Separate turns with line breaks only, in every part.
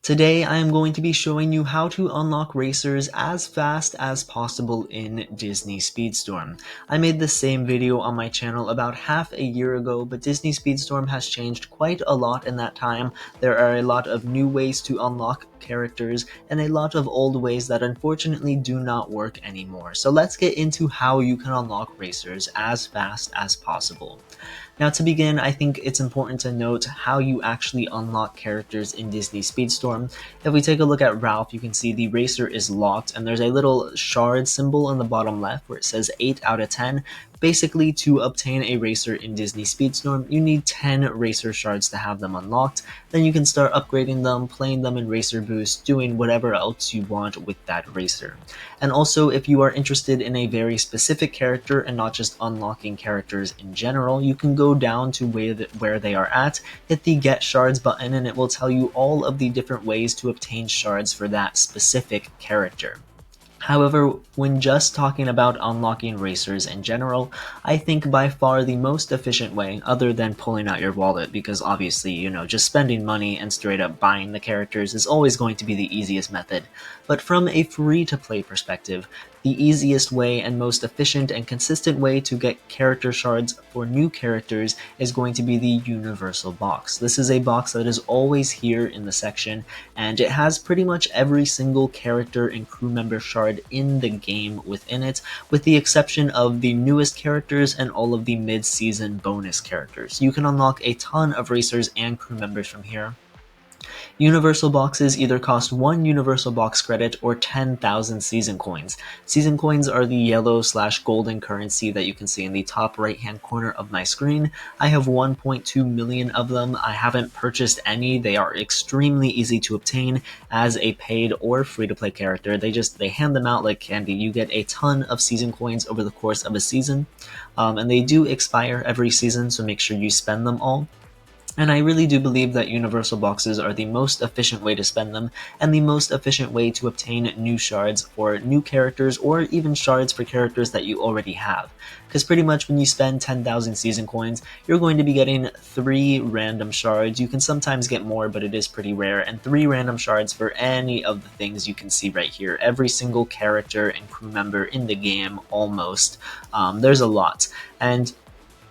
Today I am going to be showing you how to unlock racers as fast as possible in Disney Speedstorm. I made the same video on my channel about half a year ago, but Disney Speedstorm has changed quite a lot in that time. There are a lot of new ways to unlock characters and a lot of old ways that unfortunately do not work anymore. So let's get into how you can unlock racers as fast as possible. Now to begin, I think it's important to note how you actually unlock characters in Disney Speedstorm. If we take a look at Ralph, you can see the racer is locked and there's a little shard symbol in the bottom left where it says 8 out of 10. Basically, to obtain a racer in Disney Speedstorm, you need 10 racer shards to have them unlocked. Then you can start upgrading them, playing them in Racer Boost, doing whatever else you want with that racer. And also, if you are interested in a very specific character and not just unlocking characters in general, you can go down to where they are at, hit the Get Shards button, and it will tell you all of the different ways to obtain shards for that specific character. However, when just talking about unlocking racers in general, I think by far the most efficient way, other than pulling out your wallet, because obviously, just spending money and straight up buying the characters is always going to be the easiest method. But from a free-to-play perspective, the easiest way and most efficient and consistent way to get character shards for new characters is going to be the Universal Box. This is a box that is always here in the section, and it has pretty much every single character and crew member shard in the game within it, with the exception of the newest characters and all of the mid-season bonus characters. You can unlock a ton of racers and crew members from here. Universal boxes either cost 1 Universal Box credit or 10,000 season coins. Season coins are the yellow/golden currency that you can see in the top right hand corner of my screen. I have 1.2 million of them. I haven't purchased any. They are extremely easy to obtain as a paid or free-to-play character. They hand them out like candy. You get a ton of season coins over the course of a season, and they do expire every season, so make sure you spend them all. And I really do believe that Universal Boxes are the most efficient way to spend them, and the most efficient way to obtain new shards for new characters, or even shards for characters that you already have. Because pretty much when you spend 10,000 season coins, you're going to be getting 3 random shards. You can sometimes get more, but it is pretty rare, and 3 random shards for any of the things you can see right here. Every single character and crew member in the game, almost. There's a lot. And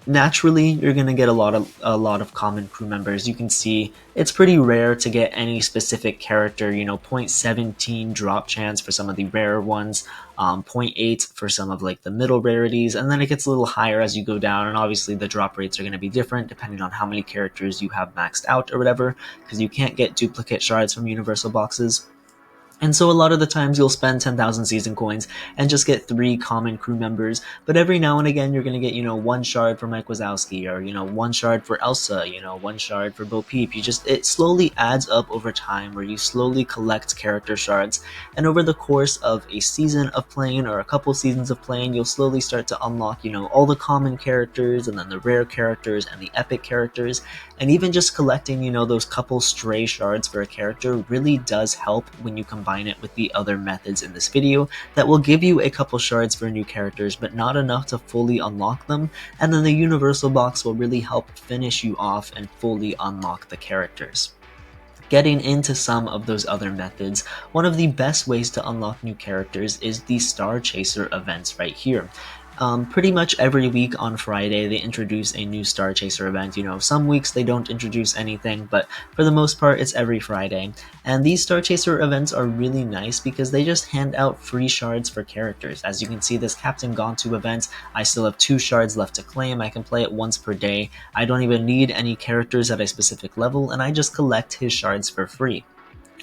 naturally, you're going to get a lot of common crew members. You can see it's pretty rare to get any specific character, 0.17 drop chance for some of the rarer ones, 0.8 for some of like the middle rarities, and then it gets a little higher as you go down, and obviously the drop rates are going to be different depending on how many characters you have maxed out or whatever, because you can't get duplicate shards from Universal Boxes. And so a lot of the times you'll spend 10,000 season coins and just get 3 common crew members, but every now and again you're going to get, 1 shard for Mike Wazowski, or, 1 shard for Elsa, 1 shard for Bo Peep. It slowly adds up over time where you slowly collect character shards, and over the course of a season of playing or a couple seasons of playing, you'll slowly start to unlock, all the common characters and then the rare characters and the epic characters, and even just collecting, those couple stray shards for a character really does help when you combine it with the other methods in this video that will give you a couple shards for new characters, but not enough to fully unlock them, and then the Universal Box will really help finish you off and fully unlock the characters. Getting into some of those other methods, one of the best ways to unlock new characters is the Star Chaser events right here. Pretty much every week on Friday they introduce a new Star Chaser event. Some weeks they don't introduce anything, but for the most part it's every Friday. And these Star Chaser events are really nice because they just hand out free shards for characters. As you can see, this Captain Gontu event, I still have 2 shards left to claim. I can play it once per day. I don't even need any characters at a specific level, and I just collect his shards for free.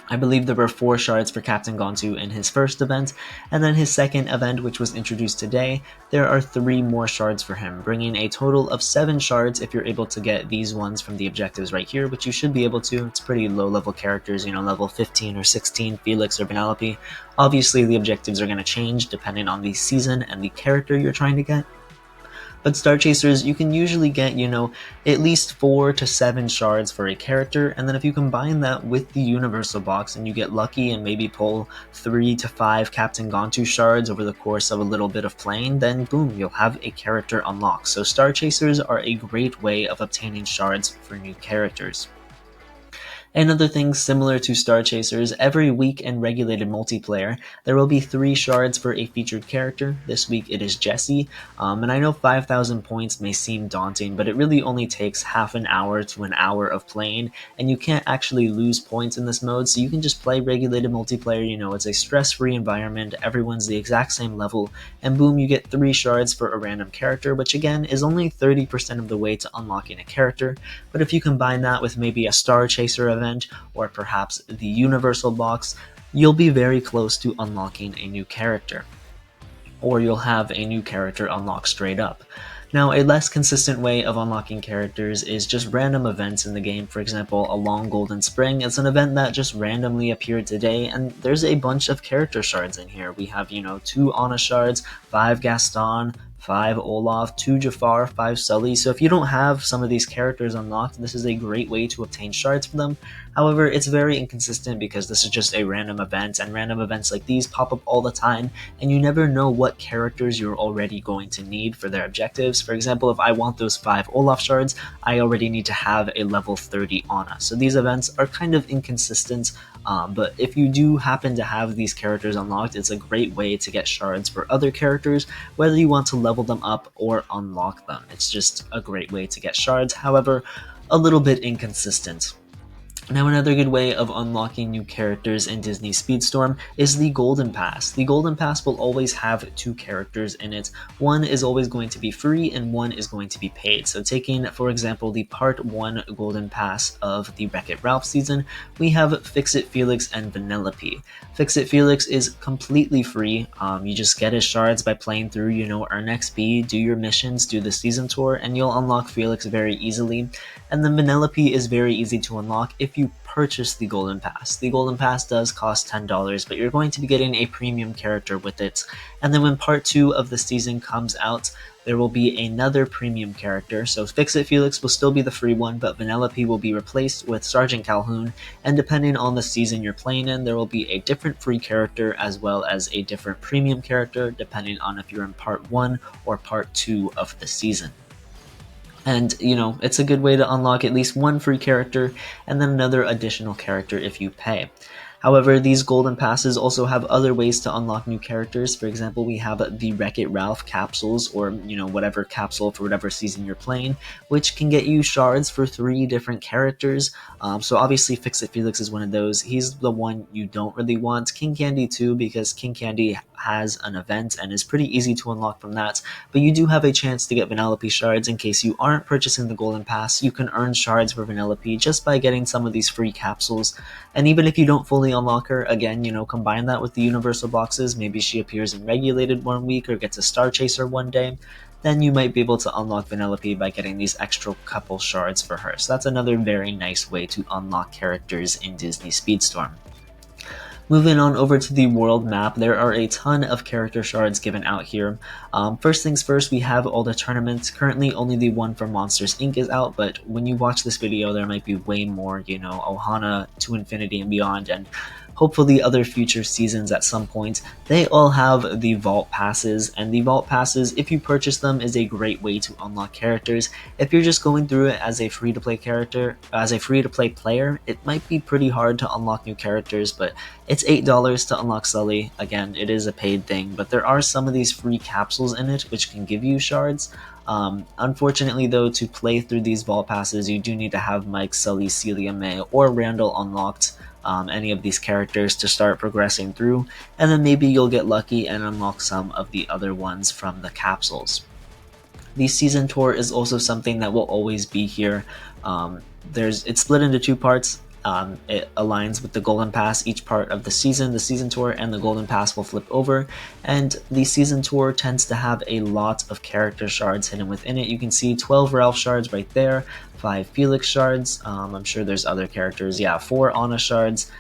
I believe there were 4 shards for Captain Gontu in his first event, and then his second event, which was introduced today, there are 3 more shards for him, bringing a total of 7 shards if you're able to get these ones from the objectives right here, which you should be able to. It's pretty low-level characters, level 15 or 16, Felix or Penelope. Obviously, the objectives are going to change depending on the season and the character you're trying to get. But Star Chasers, you can usually get, at least 4 to 7 shards for a character, and then if you combine that with the Universal Box and you get lucky and maybe pull 3 to 5 Captain Gontu shards over the course of a little bit of playing, then boom, you'll have a character unlocked. So Star Chasers are a great way of obtaining shards for new characters. Another thing similar to Star Chasers, every week in regulated multiplayer, there will be 3 shards for a featured character. This week it is Jessie, and I know 5,000 points may seem daunting, but it really only takes half an hour to an hour of playing, and you can't actually lose points in this mode, so you can just play regulated multiplayer. It's a stress-free environment, everyone's the exact same level, and boom, you get 3 shards for a random character, which again is only 30% of the way to unlocking a character. But if you combine that with maybe a Star Chaser event, or perhaps the Universal box, you'll be very close to unlocking a new character. Or you'll have a new character unlock straight up. Now, a less consistent way of unlocking characters is just random events in the game. For example, a Long Golden Spring is an event that just randomly appeared today, and there's a bunch of character shards in here. We have, 2 Anna shards, 5 Gaston, 5 Olaf, 2 Jafar, 5 Sully. So if you don't have some of these characters unlocked, this is a great way to obtain shards for them. However, it's very inconsistent because this is just a random event, and random events like these pop up all the time, and you never know what characters you're already going to need for their objectives. For example, if I want those 5 Olaf shards, I already need to have a level 30 Anna. So these events are kind of inconsistent, but if you do happen to have these characters unlocked, it's a great way to get shards for other characters, whether you want to level them up or unlock them. It's just a great way to get shards, however, a little bit inconsistent. Now, another good way of unlocking new characters in Disney Speedstorm is the Golden Pass. The Golden Pass will always have 2 characters in it. One is always going to be free and one is going to be paid. So taking, for example, the Part 1 Golden Pass of the Wreck-It Ralph season, we have Fix-It Felix and Vanellope. Fix-It Felix is completely free. You just get his shards by playing through, earn XP, do your missions, do the season tour, and you'll unlock Felix very easily. And then Vanellope is very easy to unlock if you purchase the Golden Pass. The Golden Pass does cost $10, but you're going to be getting a premium character with it. And then when Part 2 of the season comes out, there will be another premium character. So Fix-It Felix will still be the free one, but Vanellope will be replaced with Sergeant Calhoun, and depending on the season you're playing in, there will be a different free character as well as a different premium character, depending on if you're in Part 1 or Part 2 of the season. And, it's a good way to unlock at least one free character and then another additional character if you pay. However, these Golden Passes also have other ways to unlock new characters. For example, we have the Wreck-It Ralph capsules, or, whatever capsule for whatever season you're playing, which can get you shards for 3 different characters. So obviously Fix-It Felix is one of those. He's the one you don't really want. King Candy too, because King Candy has an event and is pretty easy to unlock from that. But you do have a chance to get Vanellope shards in case you aren't purchasing the Golden Pass. You can earn shards for Vanellope just by getting some of these free capsules. And even if you don't fully unlock her, again, combine that with the Universal boxes. Maybe she appears in Regulated one week or gets a Star Chaser one day. Then you might be able to unlock Vanellope by getting these extra couple shards for her. So that's another very nice way to unlock characters in Disney Speedstorm. Moving on over to the world map, there are a ton of character shards given out here. First things first, we have all the tournaments. Currently, only the one for Monsters Inc. is out, but when you watch this video, there might be way more, Ohana to Infinity and Beyond, and hopefully other future seasons at some point. They all have the Vault Passes, and the Vault Passes, if you purchase them, is a great way to unlock characters. If you're just going through it as a free-to-play player, it might be pretty hard to unlock new characters, but it's $8 to unlock Sully. Again, it is a paid thing, but there are some of these free capsules in it which can give you shards. Unfortunately though, to play through these Vault Passes, you do need to have Mike, Sully, Celia May, or Randall unlocked. Any of these characters to start progressing through, and then maybe you'll get lucky and unlock some of the other ones from the capsules. The season tour is also something that will always be here. It's split into 2 parts. It aligns with the Golden Pass each part of the season tour, and the Golden Pass will flip over, and the season tour tends to have a lot of character shards hidden within it. You can see 12 Ralph shards right there, 5 Felix shards, I'm sure there's other characters, 4 Anna shards,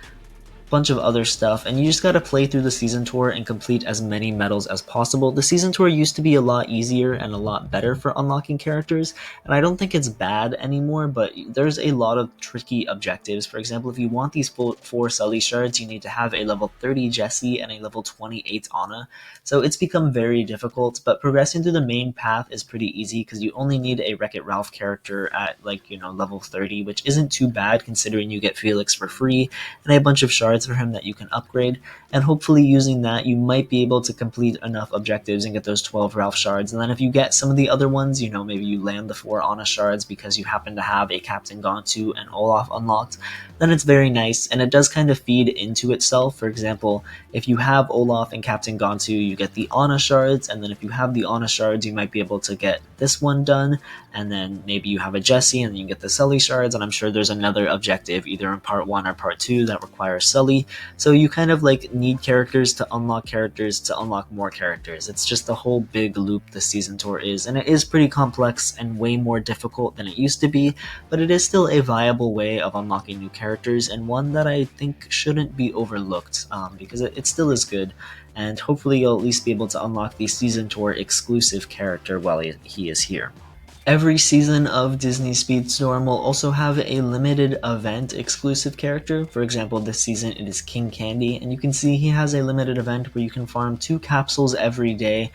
bunch of other stuff, and you just gotta play through the season tour and complete as many medals as possible. The season tour used to be a lot easier and a lot better for unlocking characters, and I don't think it's bad anymore, but there's a lot of tricky objectives. For example, if you want these full 4 Sully shards, you need to have a level 30 Jessie and a level 28 Anna, so it's become very difficult, but progressing through the main path is pretty easy because you only need a Wreck-It Ralph character at, like, level 30, which isn't too bad considering you get Felix for free, and a bunch of shards for him that you can upgrade, and hopefully using that you might be able to complete enough objectives and get those 12 Ralph shards. And then if you get some of the other ones, maybe you land the 4 Anna shards because you happen to have a Captain Gontu and Olaf unlocked, then it's very nice, and it does kind of feed into itself. For example, if you have Olaf and Captain Gontu, you get the Anna shards, and then if you have the Anna shards, you might be able to get this one done, and then maybe you have a Jessie and then you get the Sully shards, and I'm sure there's another objective either in part 1 or part 2 that requires Sully. So you kind of need characters to unlock more characters. It's just a whole big loop the season tour is, and it is pretty complex and way more difficult than it used to be, but it is still a viable way of unlocking new characters, and one that I think shouldn't be overlooked, because it still is good, and hopefully you'll at least be able to unlock the season tour exclusive character while he is here. Every season of Disney Speedstorm will also have a limited event exclusive character. For example, this season it is King Candy, and you can see he has a limited event where you can farm 2 capsules every day,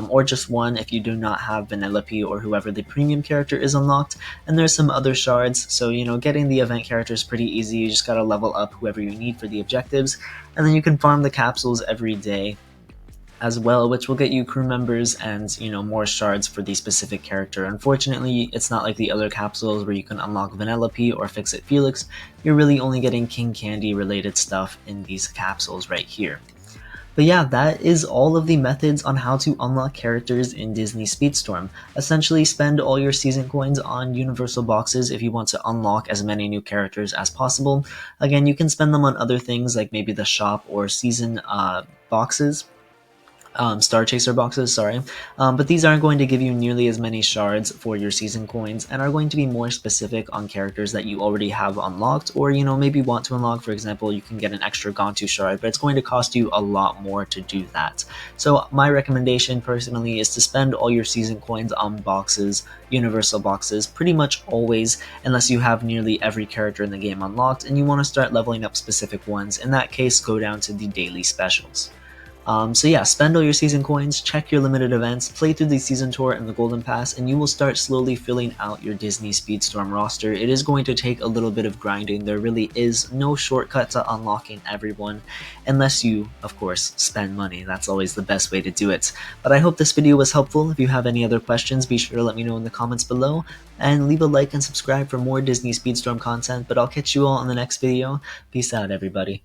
or just 1 if you do not have Vanellope or whoever the premium character is unlocked, and there's some other shards, so getting the event character is pretty easy. You just gotta level up whoever you need for the objectives, and then you can farm the capsules every day as well, which will get you crew members and more shards for the specific character. Unfortunately, it's not like the other capsules where you can unlock Vanellope or Fix-It Felix. You're really only getting King Candy related stuff in these capsules right here. But yeah, that is all of the methods on how to unlock characters in Disney Speedstorm. Essentially, spend all your season coins on universal boxes if you want to unlock as many new characters as possible. Again, you can spend them on other things like maybe the shop or season boxes. Star Chaser boxes, sorry. But these aren't going to give you nearly as many shards for your season coins and are going to be more specific on characters that you already have unlocked or, maybe want to unlock. For example, you can get an extra Gontu shard, but it's going to cost you a lot more to do that. So my recommendation personally is to spend all your season coins on boxes, universal boxes, pretty much always, unless you have nearly every character in the game unlocked and you want to start leveling up specific ones. In that case, go down to the daily specials. So yeah, spend all your season coins, check your limited events, play through the season tour and the golden pass, and you will start slowly filling out your Disney Speedstorm roster. It is going to take a little bit of grinding. There really is no shortcut to unlocking everyone, unless you, of course, spend money. That's always the best way to do it. But I hope this video was helpful. If you have any other questions, be sure to let me know in the comments below, and leave a like and subscribe for more Disney Speedstorm content, but I'll catch you all in the next video. Peace out, everybody.